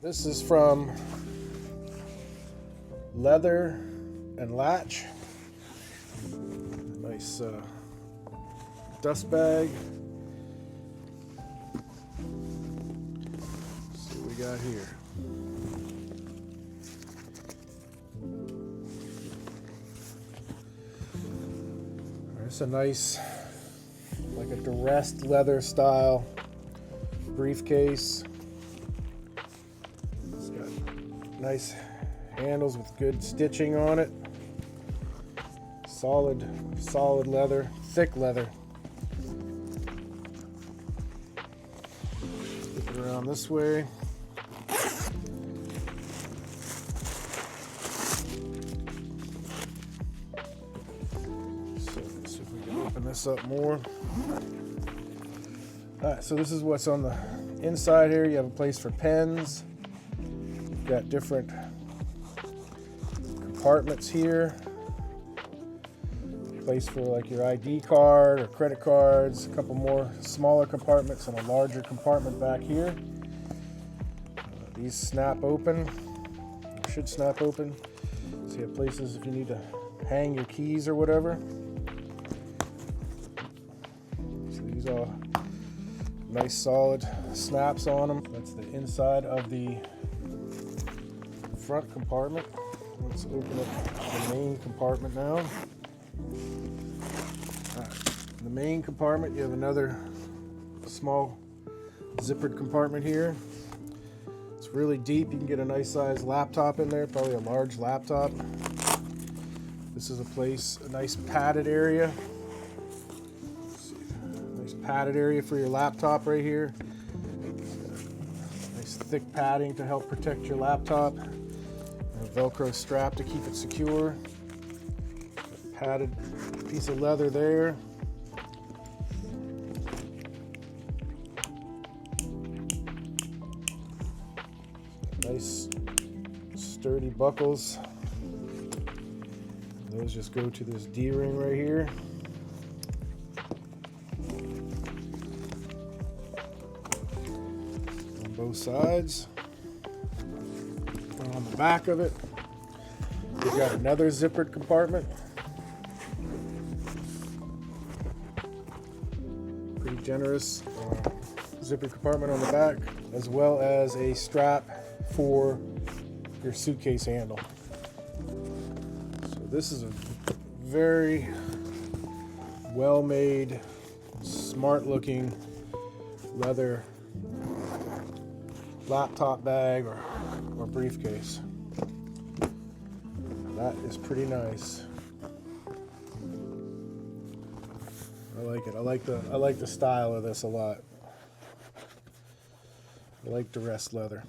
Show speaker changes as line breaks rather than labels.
This is from Leather and Latch. Nice dust bag. Let's see what we got here. It's a nice, like a duress leather style briefcase. It's got nice handles with good stitching on it. Solid leather, thick leather. Flip it around this way. So let's see if we can open this up more. Alright, so this is what's on the inside here. You have a place for pens. You've got different compartments here. Place for like your ID card or credit cards. A couple more smaller compartments and a larger compartment back here. These snap open, or should snap open. So you have places if you need to hang your keys or whatever. So these all nice solid snaps on them. That's the inside of the front compartment. Let's open up the main compartment now. In the main compartment, you have another small zippered compartment here. It's really deep. You can get a nice sized laptop in there, probably a large laptop. This is a nice padded area. Nice padded area for your laptop right here. Nice thick padding to help protect your laptop. And a Velcro strap to keep it secure. Padded piece of leather there. Nice sturdy buckles. Those just go to this D-ring right here. On both sides. And on the back of it, we've got another zippered compartment. Pretty generous zippered compartment on the back, as well as a strap for your suitcase handle. So this is a very well made, smart looking leather laptop bag or briefcase. That is pretty nice. I like it. I like the style of this a lot. I like duress leather.